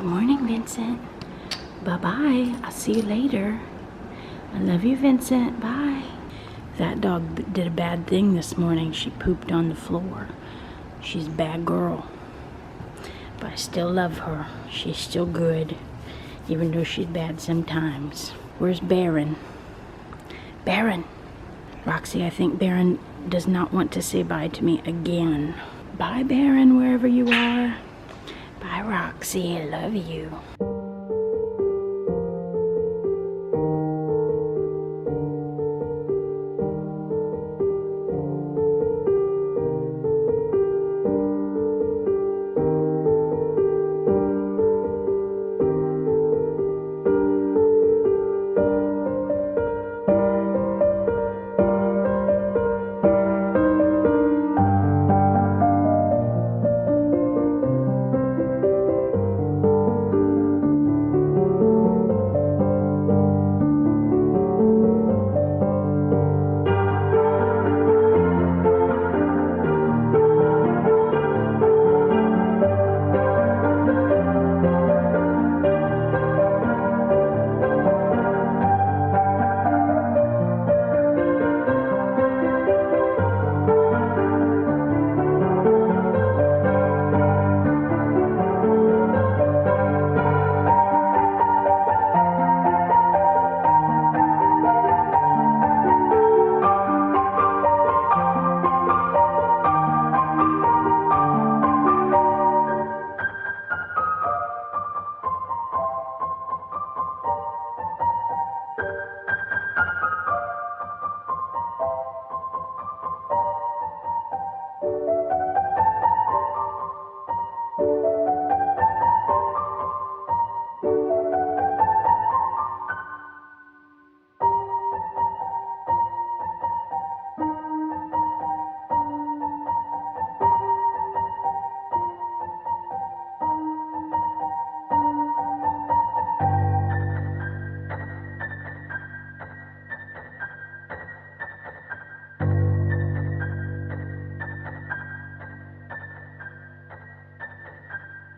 morning, Vincent. Bye-bye. I'll see you later. I love you, Vincent. Bye. That dog did a bad thing this morning. She pooped on the floor. She's a bad girl. But I still love her. She's still good, even though she's bad sometimes. Where's Baron? Baron! Roxy, I think Baron does not want to say bye to me again. Bye, Baron, wherever you are. Bye, Roxy. I love you.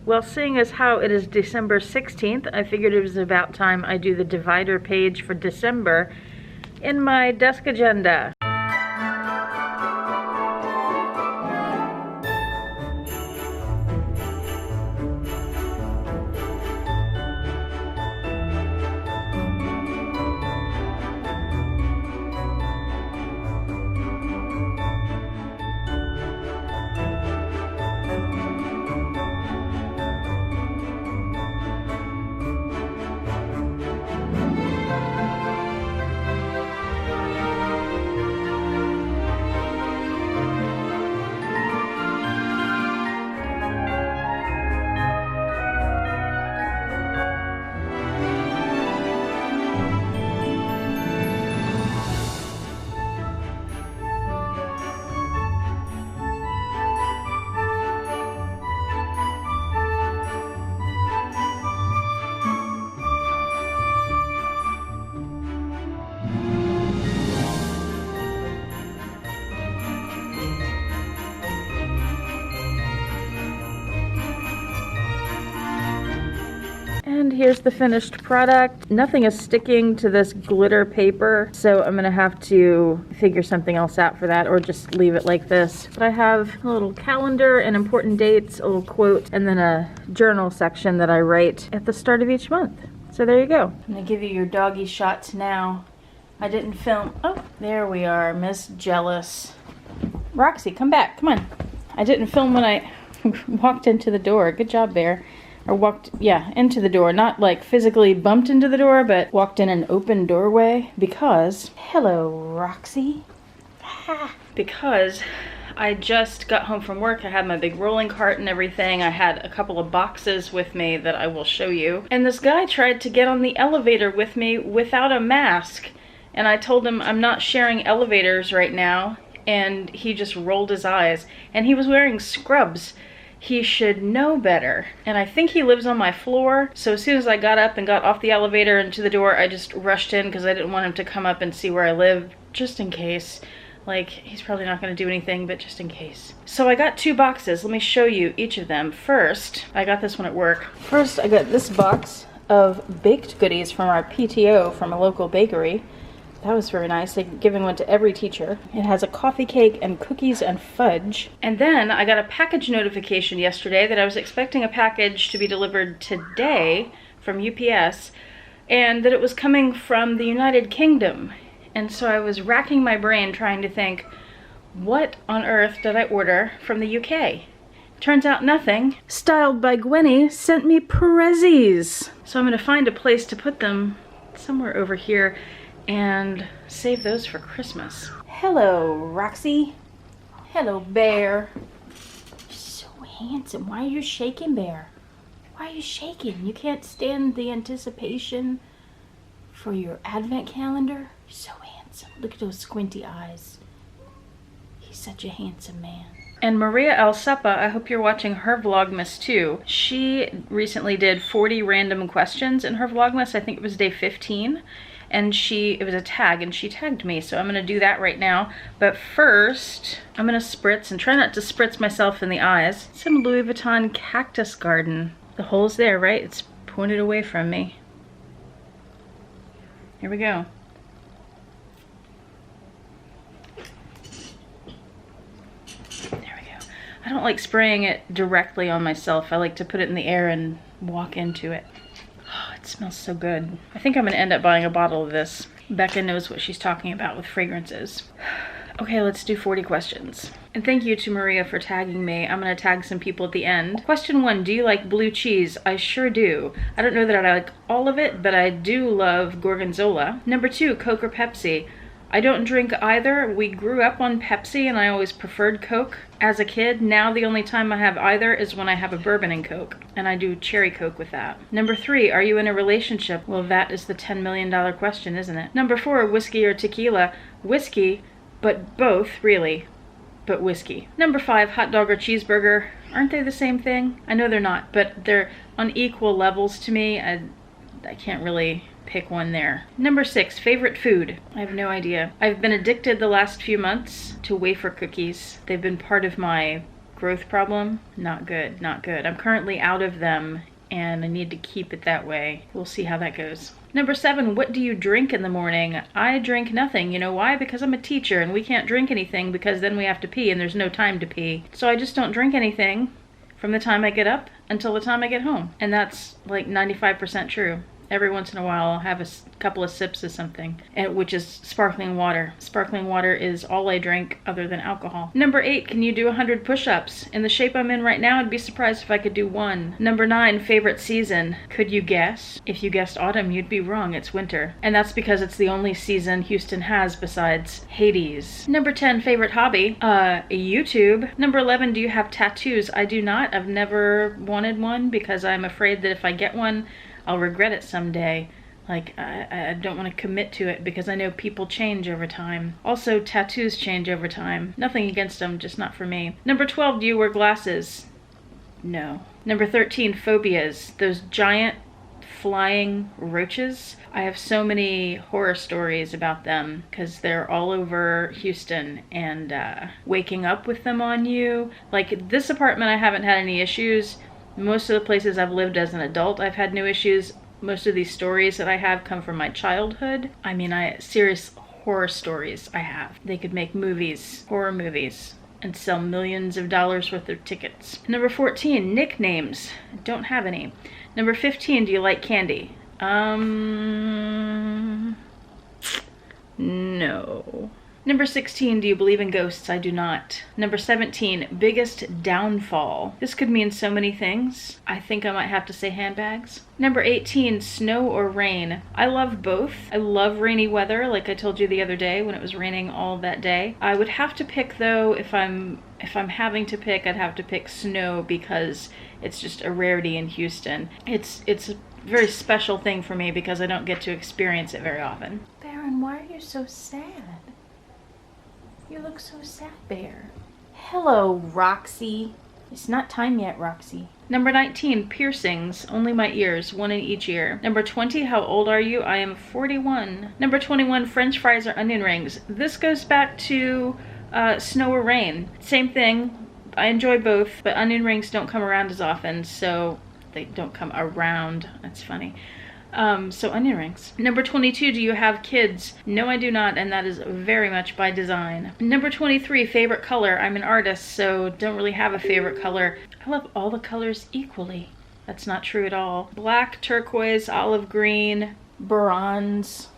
Well, seeing as how it is December 16th, I figured it was about time I do the divider page for December in my desk agenda. And here's the finished product. Nothing is sticking to this glitter paper, so I'm gonna have to figure something else out for that, or just leave it like this. But I have a little calendar and important dates, a little quote, and then a journal section that I write at the start of each month. So there you go. I'm gonna give you your doggy shots now. I didn't film. Oh, there we are, Miss Jealous. Roxy, come back, come on. I didn't film when I walked into the door. Good job, Bear. Or walked, yeah, into the door. Not like physically bumped into the door, but walked in an open doorway because, hello, Roxy. Because I just got home from work. I had my big rolling cart and everything. I had a couple of boxes with me that I will show you. And this guy tried to get on the elevator with me without a mask. And I told him I'm not sharing elevators right now. And he just rolled his eyes. And he was wearing scrubs. He should know better. And I think he lives on my floor. So as soon as I got up and got off the elevator and to the door, I just rushed in because I didn't want him to come up and see where I live, just in case. Like, he's probably not gonna do anything, but just in case. So I got 2 boxes. Let me show you each of them. First, I got this one at work. First, I got this box of baked goodies from our PTO from a local bakery. That was very nice. They're giving one to every teacher. It has a coffee cake and cookies and fudge. And then I got a package notification yesterday that I was expecting a package to be delivered today from UPS, and that it was coming from the United Kingdom. And so I was racking my brain trying to think, what on earth did I order from the UK? Turns out nothing. Styled by Gwenny sent me prezzies. So I'm gonna find a place to put them somewhere over here and save those for Christmas. Hello, Roxy. Hello, Bear. You're so handsome. Why are you shaking, Bear? Why are you shaking? You can't stand the anticipation for your advent calendar? You're so handsome. Look at those squinty eyes. He's such a handsome man. And Maria Alsepa, I hope you're watching her Vlogmas too. She recently did 40 random questions in her Vlogmas. I think it was day 15. And it was a tag, and she tagged me, so I'm gonna do that right now. But first, I'm gonna spritz, and try not to spritz myself in the eyes, some Louis Vuitton Cactus Garden. The hole's there, right? It's pointed away from me. Here we go. There we go. I don't like spraying it directly on myself. I like to put it in the air and walk into it. Oh, it smells so good. I think I'm gonna end up buying a bottle of this. Becca knows what she's talking about with fragrances. Okay, let's do 40 questions. And thank you to Maria for tagging me. I'm gonna tag some people at the end. Question 1, do you like blue cheese? I sure do. I don't know that I like all of it, but I do love Gorgonzola. Number 2, Coke or Pepsi? I don't drink either. We grew up on Pepsi and I always preferred Coke as a kid. Now the only time I have either is when I have a bourbon and Coke, and I do cherry Coke with that. Number 3, are you in a relationship? Well, that is the $10 million question, isn't it? Number 4, whiskey or tequila? Whiskey, but both, really, but whiskey. Number 5, hot dog or cheeseburger? Aren't they the same thing? I know they're not, but they're on equal levels to me. I can't really pick one there. Number 6, favorite food? I have no idea. I've been addicted the last few months to wafer cookies. They've been part of my growth problem. Not good, not good. I'm currently out of them and I need to keep it that way. We'll see how that goes. Number 7, what do you drink in the morning? I drink nothing. You know why? Because I'm a teacher and we can't drink anything because then we have to pee and there's no time to pee. So I just don't drink anything from the time I get up until the time I get home. And that's like 95% true. Every once in a while I'll have a couple of sips of something, which is sparkling water. Sparkling water is all I drink other than alcohol. Number 8, can you do 100 push-ups? In the shape I'm in right now, I'd be surprised if I could do 1. Number 9, favorite season? Could you guess? If you guessed autumn, you'd be wrong. It's winter. And that's because it's the only season Houston has besides Hades. Number 10, favorite hobby? YouTube. Number 11, do you have tattoos? I do not. I've never wanted one because I'm afraid that if I get one, I'll regret it someday. Like, I don't want to commit to it because I know people change over time. Also, tattoos change over time. Nothing against them, just not for me. Number 12, do you wear glasses? No. Number 13, phobias. Those giant flying roaches. I have so many horror stories about them because they're all over Houston, and waking up with them on you. Like, this apartment I haven't had any issues. Most of the places I've lived as an adult, I've had no issues. Most of these stories that I have come from my childhood. I mean, serious horror stories I have. They could make movies, horror movies, and sell millions of dollars worth of tickets. Number 14, nicknames. I don't have any. Number 15, do you like candy? No. Number 16, do you believe in ghosts? I do not. Number 17, biggest downfall. This could mean so many things. I think I might have to say handbags. Number 18, snow or rain. I love both. I love rainy weather, like I told you the other day when it was raining all that day. I would have to pick though, if I'm having to pick, I'd have to pick snow because it's just a rarity in Houston. It's a very special thing for me because I don't get to experience it very often. Baron, why are you so sad? You look so sad, Bear. Hello, Roxy. It's not time yet, Roxy. Number 19, piercings, only my ears, one in each ear. Number 20, how old are you? I am 41. Number 21, French fries or onion rings. This goes back to snow or rain. Same thing, I enjoy both, but onion rings don't come around as often, so they don't come around, that's funny. So onion rings. Number 22, do you have kids? No, I do not, and that is very much by design. Number 23, favorite color. I'm an artist, so don't really have a favorite color. I love all the colors equally. That's not true at all. Black, turquoise, olive green, bronze,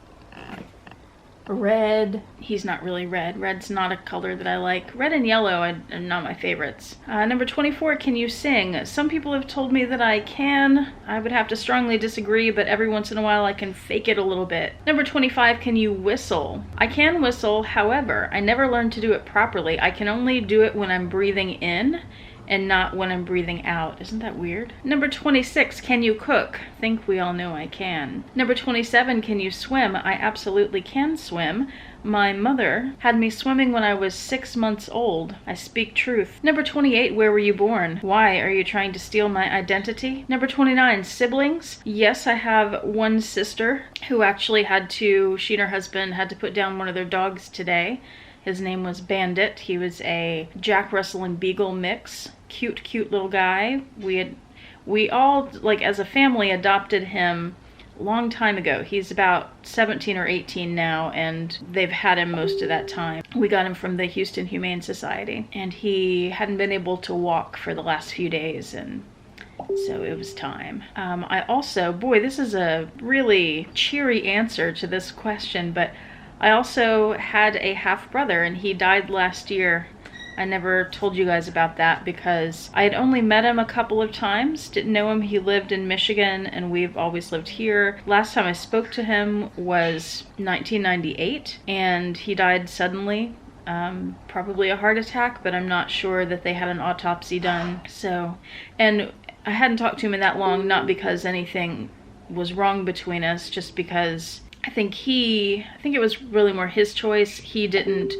red. He's not really red. Red's not a color that I like. Red and yellow are not my favorites. Number 24, can you sing? Some people have told me that I can. I would have to strongly disagree, but every once in a while I can fake it a little bit. Number 25, can you whistle? I can whistle, however, I never learned to do it properly. I can only do it when I'm breathing in and not when I'm breathing out. Isn't that weird? Number 26, can you cook? I think we all know I can. Number 27, can you swim? I absolutely can swim. My mother had me swimming when I was 6 months old. I speak truth. Number 28, where were you born? Why? Are you trying to steal my identity? Number 29, siblings? Yes, I have one sister who actually she and her husband had to put down one of their dogs today. His name was Bandit. He was a Jack Russell and Beagle mix. Cute little guy. We all, like as a family, adopted him a long time ago. He's about 17 or 18 now, and they've had him most of that time. We got him from the Houston Humane Society, and he hadn't been able to walk for the last few days, and so it was time. I also, boy, this is a really cheery answer to this question, but I also had a half brother, and he died last year. I never told you guys about that because I had only met him a couple of times, didn't know him. He lived in Michigan and we've always lived here. Last time I spoke to him was 1998 and he died suddenly. Probably a heart attack, but I'm not sure that they had an autopsy done. So, and I hadn't talked to him in that long, not because anything was wrong between us, just because I think it was really more his choice. He didn't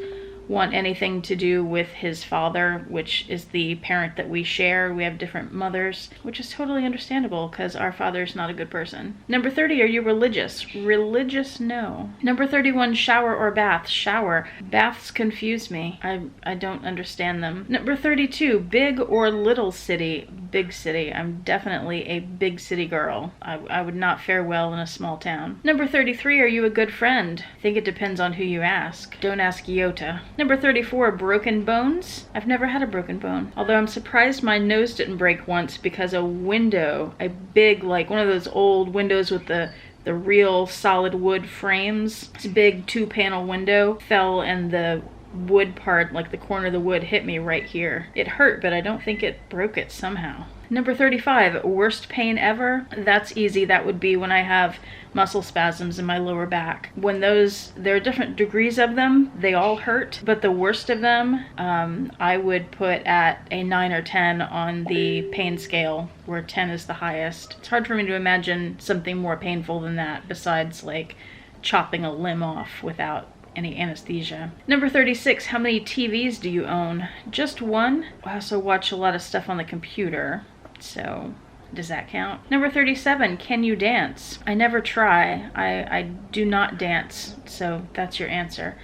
want anything to do with his father, which is the parent that we share. We have different mothers, which is totally understandable because our father's not a good person. Number 30, are you religious? Religious, no. Number 31, shower or bath? Shower. Baths confuse me. I don't understand them. Number 32, big or little city? Big city. I'm definitely a big city girl. I would not fare well in a small town. Number 33, are you a good friend? I think it depends on who you ask. Don't ask Yota. Number 34, broken bones? I've never had a broken bone. Although I'm surprised my nose didn't break once because a window, a big, like one of those old windows with the real solid wood frames, this big 2-panel window fell and the wood part, like the corner of the wood, hit me right here. It hurt, but I don't think it broke it somehow. Number 35, worst pain ever? That's easy. That would be when I have muscle spasms in my lower back. When there are different degrees of them, they all hurt, but the worst of them, I would put at a 9 or 10 on the pain scale, where 10 is the highest. It's hard for me to imagine something more painful than that, besides like chopping a limb off without any anesthesia. Number 36, how many TVs do you own? Just one. I also watch a lot of stuff on the computer, so does that count? Number 37, can you dance? I never try. I do not dance, so that's your answer.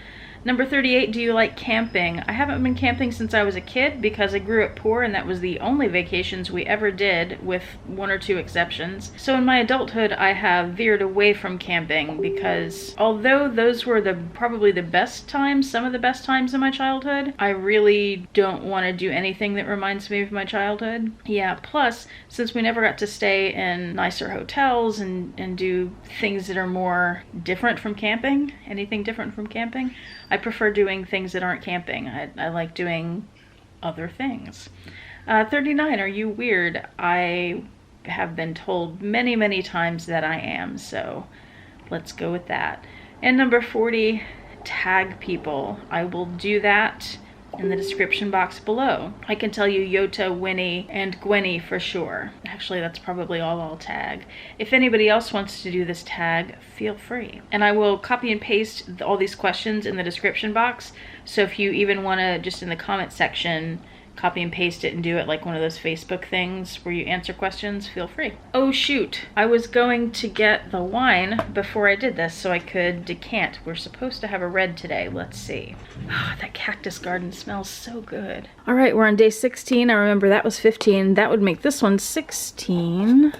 Number 38, do you like camping? I haven't been camping since I was a kid because I grew up poor and that was the only vacations we ever did, with 1 or 2 exceptions. So in my adulthood, I have veered away from camping because although those were probably the best times, some of the best times in my childhood, I really don't want to do anything that reminds me of my childhood. Yeah, plus, since we never got to stay in nicer hotels and do things that are more different from camping, anything different from camping, I prefer doing things that aren't camping. I like doing other things. 39, are you weird? I have been told many, many times that I am, so let's go with that. And number 40, tag people. I will do that in the description box below. I can tell you Yota, Winnie, and Gwenny for sure. Actually, that's probably all I'll tag. If anybody else wants to do this tag, feel free. And I will copy and paste all these questions in the description box. So if you even want to, just in the comment section, copy and paste it and do it like one of those Facebook things where you answer questions, feel free. Oh shoot, I was going to get the wine before I did this so I could decant. We're supposed to have a red today. Let's see. Oh, that cactus garden smells so good. All right, we're on day 16. I remember that was 15. That would make this one 16.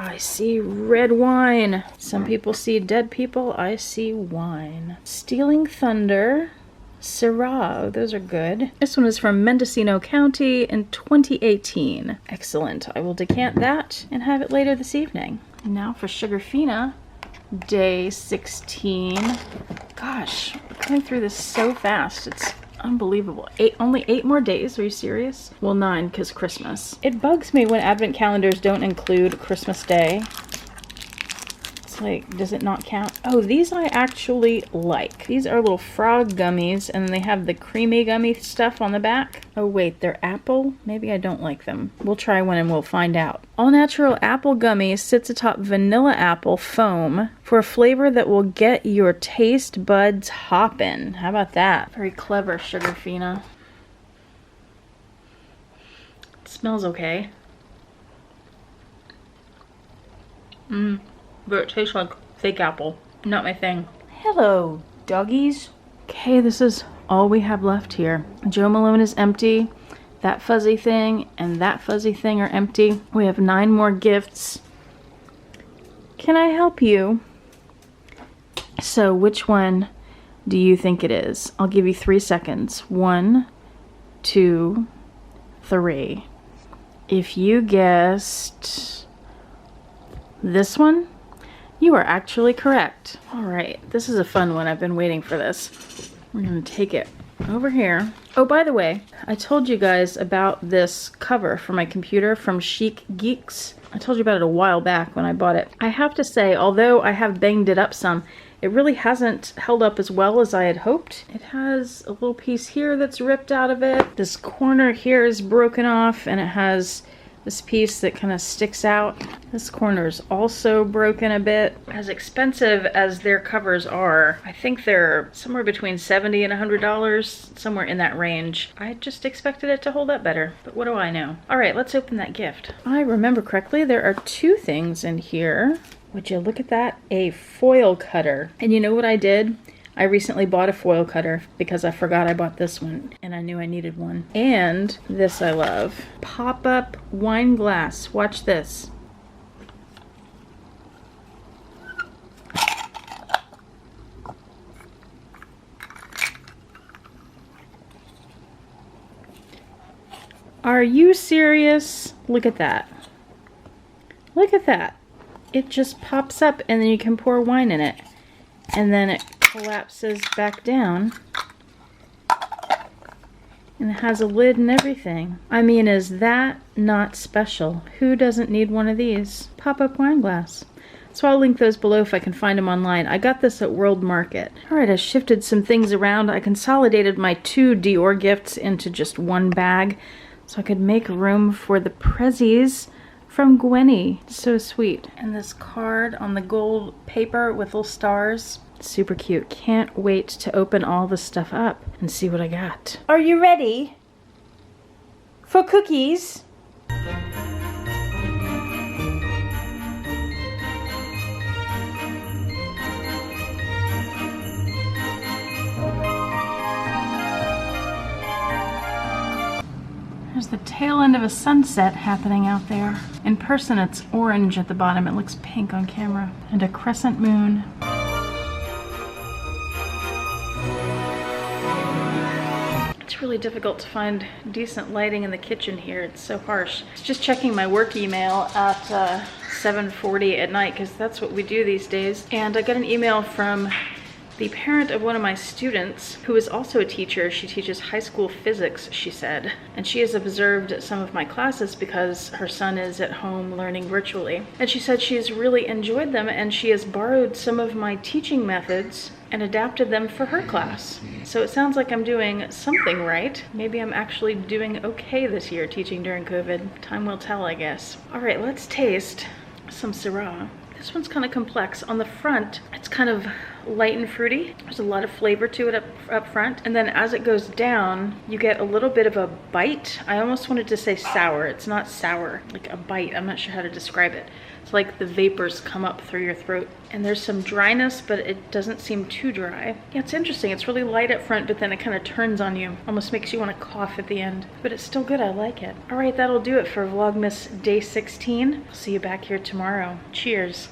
I see red wine. Some people see dead people. I see wine. Stealing Thunder, Syrah. Those are good. This one is from Mendocino County in 2018. Excellent. I will decant that and have it later this evening. Now for Sugarfina, day 16. Gosh, we're coming through this so fast. It's unbelievable. Only 8 more days. Are you serious? Well, 9 because Christmas. It bugs me when advent calendars don't include Christmas Day. It's like, does it not count? Oh, these I actually like. These are little frog gummies, and they have the creamy gummy stuff on the back. Oh wait, they're apple? Maybe I don't like them. We'll try one and we'll find out. All natural apple gummies sits atop vanilla apple foam for a flavor that will get your taste buds hoppin'. How about that? Very clever, Sugarfina. It smells okay. But it tastes like fake apple. Not my thing. Hello, doggies. Okay, this is all we have left here. Joe Malone is empty. That fuzzy thing and that fuzzy thing are empty. We have 9 more gifts. Can I help you? So which one do you think it is? I'll give you 3 seconds. 1, 2, 3. If you guessed this one, you are actually correct. All right, this is a fun one. I've been waiting for this. We're gonna take it over here. Oh, by the way, I told you guys about this cover for my computer from Chic Geeks. I told you about it a while back when I bought it. I have to say, although I have banged it up some, it really hasn't held up as well as I had hoped. It has a little piece here that's ripped out of it. This corner here is broken off, and it has this piece that kind of sticks out. This corner is also broken a bit. As expensive as their covers are, I think they're somewhere between $70 and $100, somewhere in that range. I just expected it to hold up better, but what do I know? All right, let's open that gift. If I remember correctly, there are 2 things in here. Would you look at that? A foil cutter. And you know what I did? I recently bought a foil cutter because I forgot I bought this one and I knew I needed one. And this I love. Pop-up wine glass. Watch this. Are you serious? Look at that. Look at that. It just pops up and then you can pour wine in it. And then it collapses back down. And it has a lid and everything. I mean, is that not special? Who doesn't need one of these? Pop-up wine glass. So I'll link those below if I can find them online. I got this at World Market. Alright, I shifted some things around. I consolidated my 2 Dior gifts into just 1 bag so I could make room for the prezzies from Gwenny. So sweet. And this card on the gold paper with little stars. Super cute. Can't wait to open all this stuff up and see what I got. Are you ready for cookies? There's the tail end of a sunset happening out there. In person, it's orange at the bottom. It looks pink on camera. And a crescent moon. It's really difficult to find decent lighting in the kitchen here. It's so harsh. I was just checking my work email at 7:40 at night, because that's what we do these days. And I got an email from the parent of one of my students, who is also a teacher. She teaches high school physics, she said. And she has observed some of my classes because her son is at home learning virtually. And she said she has really enjoyed them, and she has borrowed some of my teaching methods and adapted them for her class. So it sounds like I'm doing something right. Maybe I'm actually doing okay this year teaching during COVID. Time will tell, I guess. All right, let's taste some Syrah. This one's kind of complex. On the front, it's kind of light and fruity. There's a lot of flavor to it up front. And then as it goes down, you get a little bit of a bite. I almost wanted to say sour. It's not sour, like a bite. I'm not sure how to describe it. It's like the vapors come up through your throat. And there's some dryness, but it doesn't seem too dry. Yeah, it's interesting. It's really light up front, but then it kind of turns on you. Almost makes you want to cough at the end. But it's still good. I like it. All right, that'll do it for Vlogmas Day 16. I'll see you back here tomorrow. Cheers.